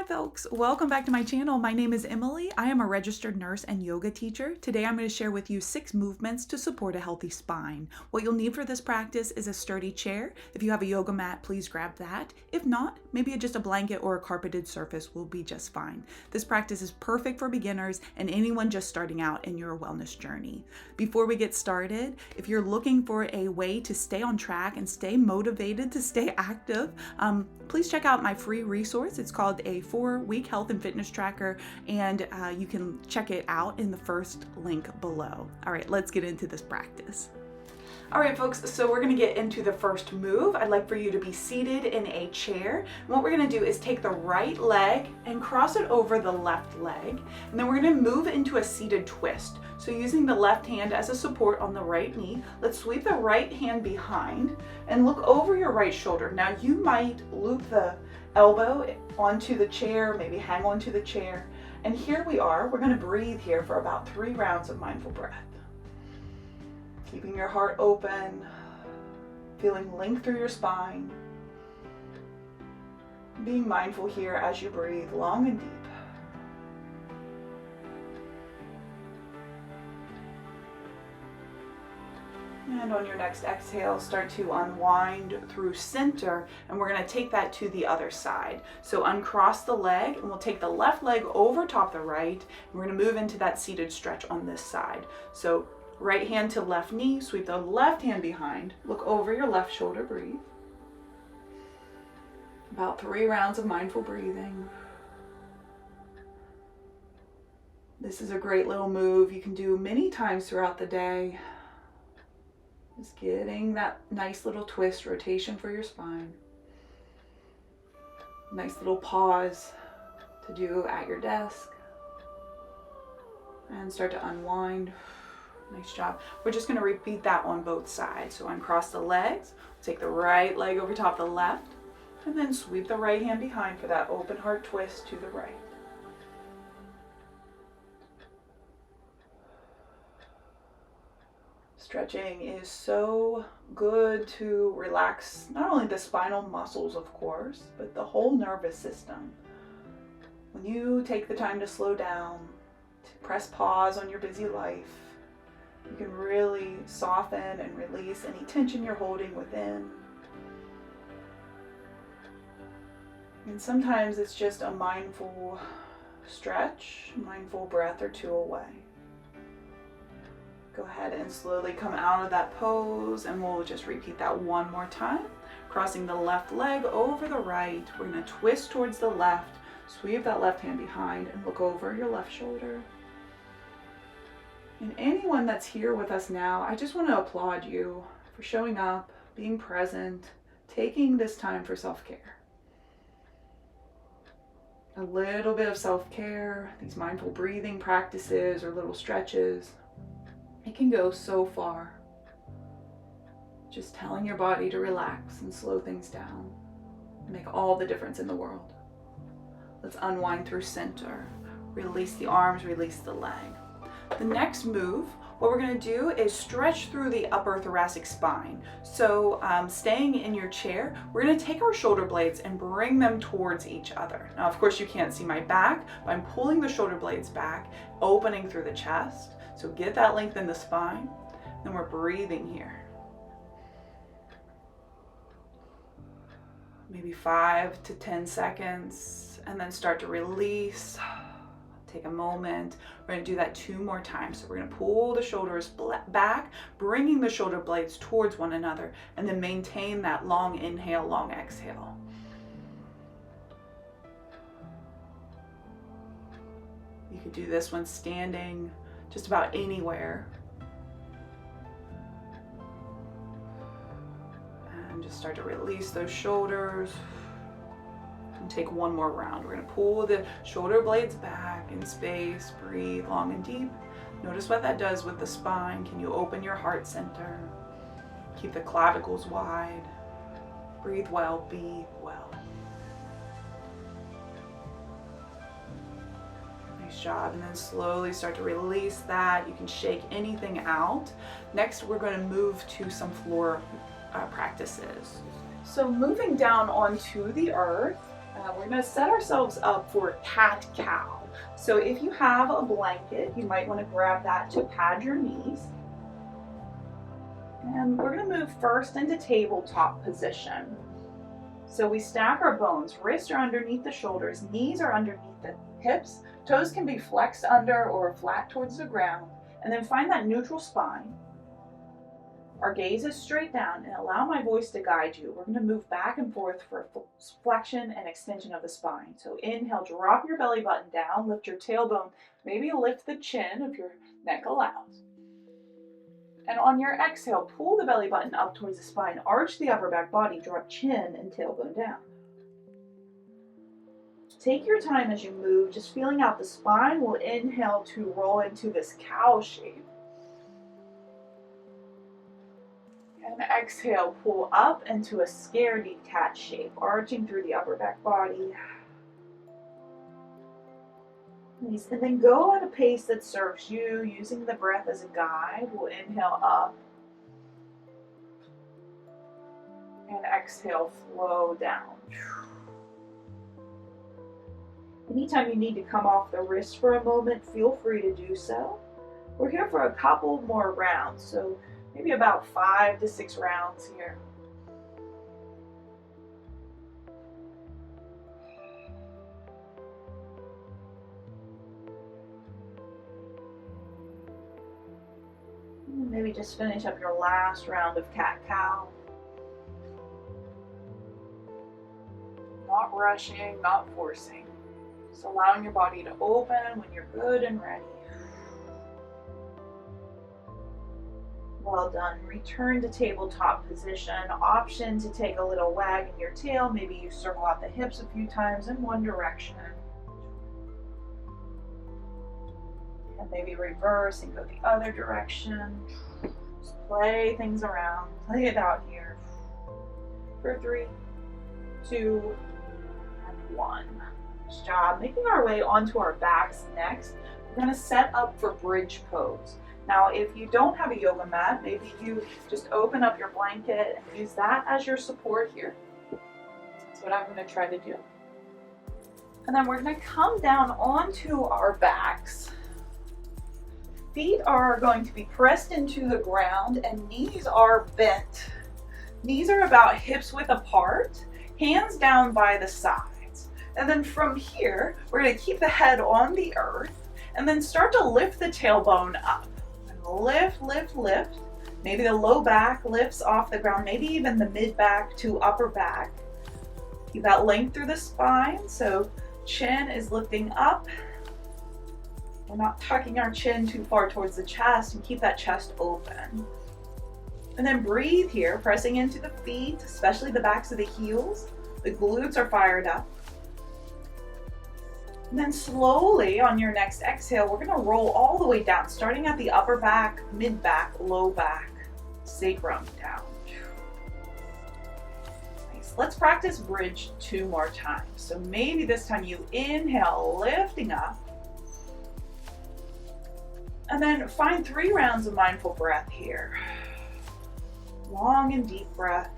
folks, welcome back to my channel. My name is Emily. I am a registered nurse and yoga teacher. Today I'm going to share with you 6 movements to support a healthy spine. What you'll need for this practice is a sturdy chair. If you have a yoga mat, please grab that. If not, maybe just a blanket or a carpeted surface will be just fine. This practice is perfect for beginners and anyone just starting out in your wellness journey. Before we get started, if you're looking for a way to stay on track and stay motivated to stay active, please check out my free resource. It's called a 4-week health and fitness tracker, and you can check it out in the first link below. All right, let's get into this practice. All right, folks, so we're gonna get into the first move. I'd like for you to be seated in a chair. And what we're gonna do is take the right leg and cross it over the left leg. And then we're gonna move into a seated twist. So using the left hand as a support on the right knee, let's sweep the right hand behind and look over your right shoulder. Now you might loop the elbow onto the chair, maybe hang onto the chair. And here we are, we're gonna breathe here for about 3 rounds of mindful breath. Keeping your heart open, feeling length through your spine. Being mindful here as you breathe long and deep. And on your next exhale, start to unwind through center, and we're going to take that to the other side. So uncross the leg, and we'll take the left leg over top the right, and we're going to move into that seated stretch on this side. So right hand to left knee, sweep the left hand behind, look over your left shoulder, breathe. About 3 rounds of mindful breathing. This is a great little move you can do many times throughout the day. Just getting that nice little twist, rotation for your spine. Nice little pause to do at your desk. And start to unwind. Nice job. We're just going to repeat that on both sides. So uncross the legs, take the right leg over top the left, and then sweep the right hand behind for that open heart twist to the right. Stretching is so good to relax not only the spinal muscles, of course, but the whole nervous system. When you take the time to slow down, to press pause on your busy life, you can really soften and release any tension you're holding within. And sometimes it's just a mindful stretch, mindful breath or 2 away. Go ahead and slowly come out of that pose, and we'll just repeat that one more time. Crossing the left leg over the right, we're going to twist towards the left, sweep that left hand behind, and look over your left shoulder. And anyone that's here with us now, I just want to applaud you for showing up, being present, taking this time for self-care. A little bit of self-care, these mindful breathing practices or little stretches, it can go so far. Just telling your body to relax and slow things down, make all the difference in the world. Let's unwind through center. Release the arms, release the leg. The next move, what we're going to do is stretch through the upper thoracic spine. So staying in your chair, we're going to take our shoulder blades and bring them towards each other. Now, of course, you can't see my back, but I'm pulling the shoulder blades back, opening through the chest. So get that length in the spine. Then we're breathing here. Maybe 5 to 10 seconds, and then start to release. Take a moment. We're going to do that 2 more times. So we're going to pull the shoulders back, bringing the shoulder blades towards one another, and then maintain that long inhale, long exhale. You could do this one standing just about anywhere. And just start to release those shoulders. And take 1 more round. We're going to pull the shoulder blades back in space, breathe long and deep. Notice what that does with the spine. Can you open your heart center? Keep the clavicles wide. Breathe well, be well. Nice job. And then slowly start to release that. You can shake anything out. Next, we're going to move to some floor practices. So moving down onto the earth, We're going to set ourselves up for cat-cow. So if you have a blanket, you might want to grab that to pad your knees. And we're going to move first into tabletop position. So we stack our bones. Wrists are underneath the shoulders, knees are underneath the hips, toes can be flexed under or flat towards the ground. And then find that neutral spine. Our gaze is straight down, and allow my voice to guide you. We're going to move back and forth for flexion and extension of the spine. So inhale, drop your belly button down, lift your tailbone, maybe lift the chin if your neck allows. And on your exhale, pull the belly button up towards the spine, arch the upper back body, drop chin and tailbone down. Take your time as you move, just feeling out the spine. We'll inhale to roll into this cow shape. And exhale, pull up into a scaredy cat shape, arching through the upper back body. Nice. And then go at a pace that serves you, using the breath as a guide. We'll inhale up. And exhale, flow down. Anytime you need to come off the wrist for a moment, feel free to do so. We're here for a couple more rounds, so maybe about 5 to 6 rounds here. Maybe just finish up your last round of cat-cow. Not rushing, not forcing. Just allowing your body to open when you're good and ready. Well done. Return to tabletop position. Option to take a little wag in your tail. Maybe you circle out the hips a few times in one direction. And maybe reverse and go the other direction. Just play things around. Play it out here. For 3, 2, and 1. Nice job. Making our way onto our backs next. We're going to set up for bridge pose. Now, if you don't have a yoga mat, maybe you just open up your blanket and use that as your support here. That's what I'm going to try to do. And then we're going to come down onto our backs. Feet are going to be pressed into the ground and knees are bent. Knees are about hips width apart, hands down by the sides. And then from here, we're going to keep the head on the earth and then start to lift the tailbone up. Lift, lift, lift. Maybe the low back lifts off the ground, maybe even the mid back to upper back. Keep that length through the spine, so chin is lifting up. We're not tucking our chin too far towards the chest, and keep that chest open. And then breathe here, pressing into the feet, especially the backs of the heels. The glutes are fired up. And then slowly on your next exhale, we're going to roll all the way down, starting at the upper back, mid back, low back, sacrum down. Nice. Let's practice bridge 2 more times. So maybe this time you inhale, lifting up. And then find 3 rounds of mindful breath here. Long and deep breath.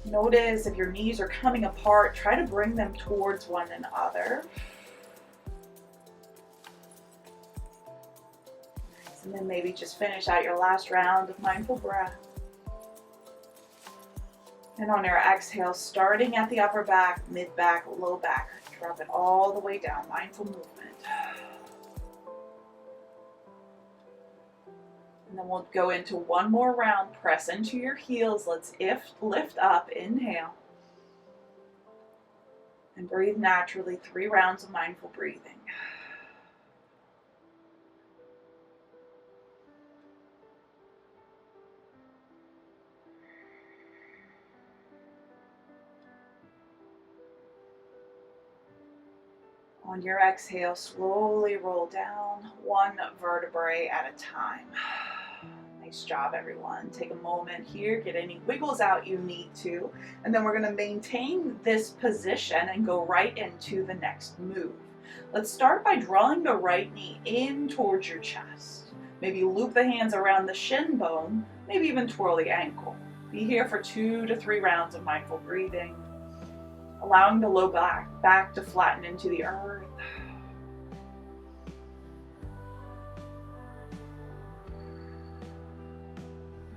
Notice if your knees are coming apart, try to bring them towards one another. And then maybe just finish out your last round of mindful breath. And on your exhale, starting at the upper back, mid back, low back, drop it all the way down, mindful movement. And then we'll go into one more round. Press into your heels. Let's lift up. Inhale. And breathe naturally. 3 rounds of mindful breathing. On your exhale, slowly roll down 1 vertebrae at a time. Nice job, everyone. Take a moment here, get any wiggles out you need to, and then we're going to maintain this position and go right into the next move. Let's start by drawing the right knee in towards your chest. Maybe loop the hands around the shin bone, maybe even twirl the ankle. Be here for 2 to 3 rounds of mindful breathing, allowing the low back to flatten into the earth.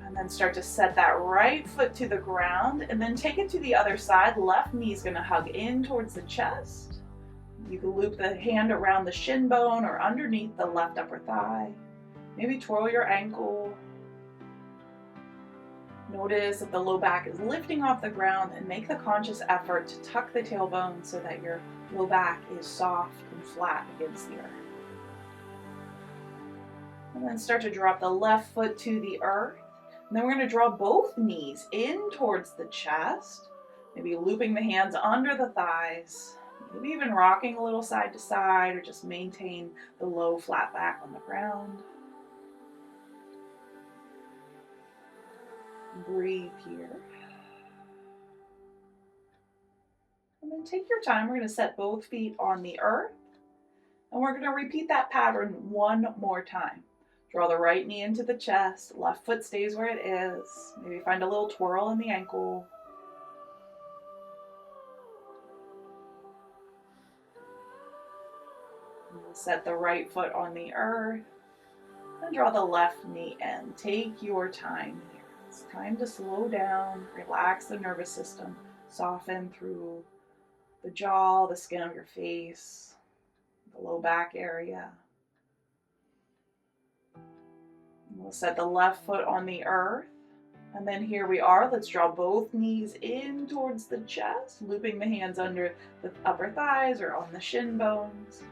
And then start to set that right foot to the ground and then take it to the other side. Left knee is going to hug in towards the chest. You can loop the hand around the shin bone or underneath the left upper thigh. Maybe twirl your ankle. Notice that the low back is lifting off the ground, and make the conscious effort to tuck the tailbone so that your low back is soft and flat against the earth. And then start to drop the left foot to the earth. And then we're going to draw both knees in towards the chest, maybe looping the hands under the thighs, maybe even rocking a little side to side, or just maintain the low flat back on the ground. Breathe here. And then take your time. We're going to set both feet on the earth. And we're going to repeat that pattern one more time. Draw the right knee into the chest. Left foot stays where it is. Maybe find a little twirl in the ankle. And we'll set the right foot on the earth. And draw the left knee in. Take your time here. It's time to slow down, relax the nervous system, soften through the jaw, the skin of your face, the low back area. And we'll set the left foot on the earth. And then here we are. Let's draw both knees in towards the chest, looping the hands under the upper thighs or on the shin bones.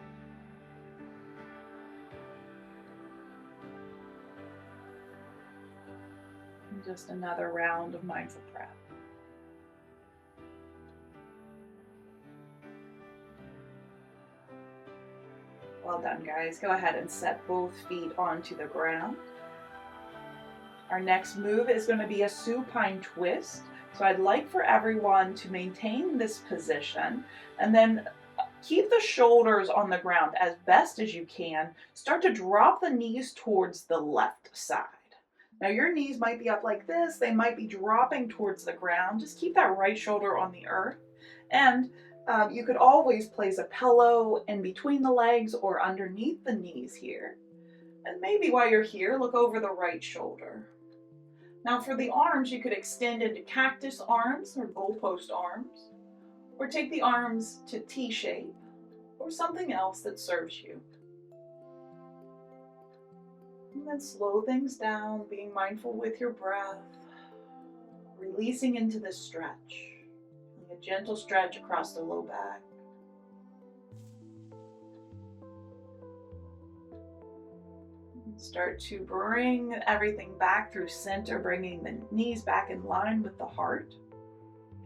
Just another round of mindful breath. Well done, guys. Go ahead and set both feet onto the ground. Our next move is going to be a supine twist. So I'd like for everyone to maintain this position and then keep the shoulders on the ground as best as you can. Start to drop the knees towards the left side. Now your knees might be up like this, they might be dropping towards the ground. Just keep that right shoulder on the earth. And you could always place a pillow in between the legs or underneath the knees here. And maybe while you're here, look over the right shoulder. Now for the arms, you could extend into cactus arms or goalpost arms, or take the arms to T shape, or something else that serves you. And then slow things down, being mindful with your breath, releasing into this stretch. A gentle stretch across the low back. And start to bring everything back through center, bringing the knees back in line with the heart.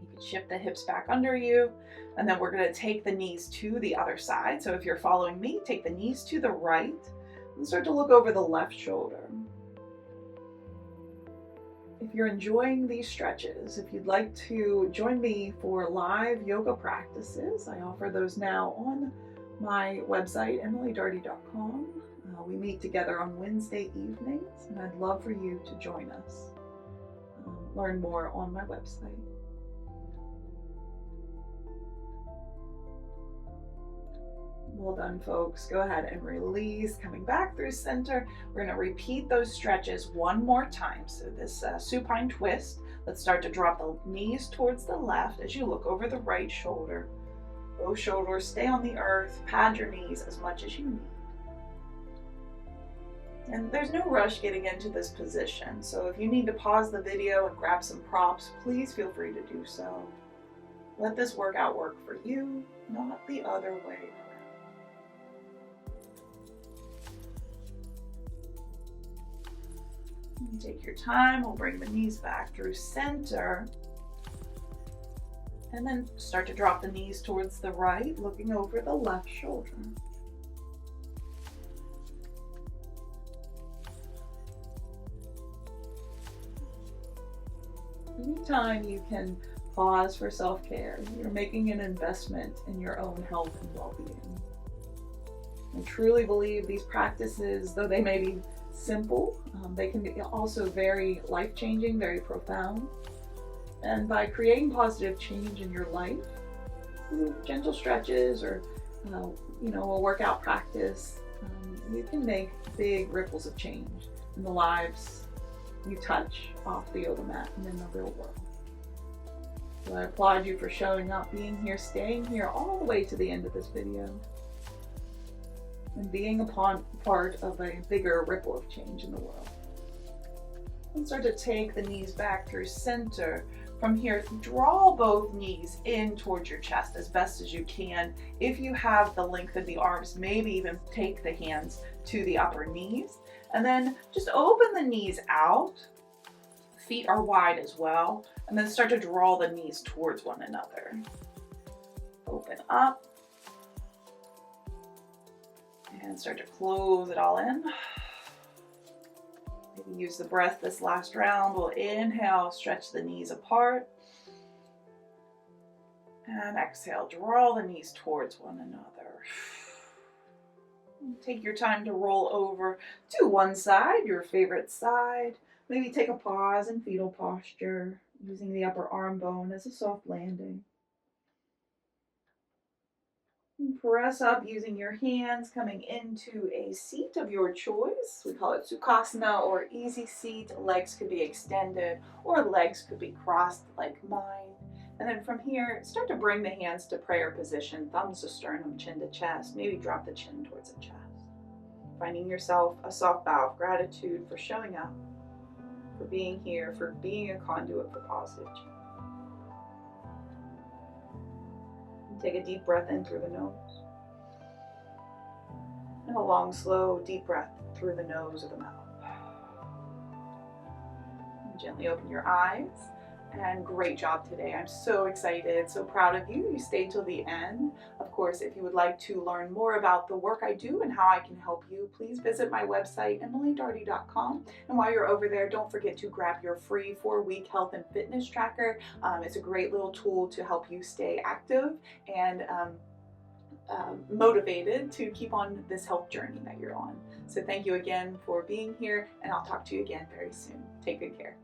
You can shift the hips back under you, and then we're going to take the knees to the other side. So if you're following me, take the knees to the right. And start to look over the left shoulder. If you're enjoying these stretches, if you'd like to join me for live yoga practices, I offer those now on my website, emilydaugherty.com. We meet together on Wednesday evenings, and I'd love for you to join us. Learn more on my website. Well done, folks. Go ahead and release, coming back through center. We're going to repeat those stretches one more time. So this supine twist, let's start to drop the knees towards the left as you look over the right shoulder. Both shoulders stay on the earth. Pad your knees as much as you need. And there's no rush getting into this position. So if you need to pause the video and grab some props, please feel free to do so. Let this workout work for you, not the other way around. Take your time, we'll bring the knees back through center. And then start to drop the knees towards the right, looking over the left shoulder. Anytime you can pause for self-care, you're making an investment in your own health and well-being. I truly believe these practices, though they may be simple. They can be also very life-changing, very profound. And by creating positive change in your life through gentle stretches or a workout practice, you can make big ripples of change in the lives you touch off the yoga mat and in the real world. So I applaud you for showing up, being here, staying here all the way to the end of this video, and being a part of a bigger ripple of change in the world. And start to take the knees back through center. From here, draw both knees in towards your chest as best as you can. If you have the length of the arms, maybe even take the hands to the upper knees. And then just open the knees out. Feet are wide as well. And then start to draw the knees towards one another. Open up. And start to close it all in. Maybe use the breath this last round. We'll inhale, stretch the knees apart. And exhale, draw the knees towards one another. Take your time to roll over to one side, your favorite side. Maybe take a pause in fetal posture, using the upper arm bone as a soft landing. Press up using your hands, coming into a seat of your choice. We call it Sukhasana or easy seat. Legs could be extended or legs could be crossed like mine. And then from here, start to bring the hands to prayer position, thumbs to sternum, chin to chest. Maybe drop the chin towards the chest. Finding yourself a soft bow of gratitude for showing up, for being here, for being a conduit for positive change. Take a deep breath in through the nose. And a long, slow, deep breath through the nose or the mouth. And gently open your eyes. And great job today. I'm so excited, so proud of you. You stayed till the end. Of course, if you would like to learn more about the work I do and how I can help you, please visit my website, emilydaugherty.com. And while you're over there, don't forget to grab your free 4-week health and fitness tracker. It's a great little tool to help you stay active and motivated to keep on this health journey that you're on. So thank you again for being here, and I'll talk to you again very soon. Take good care.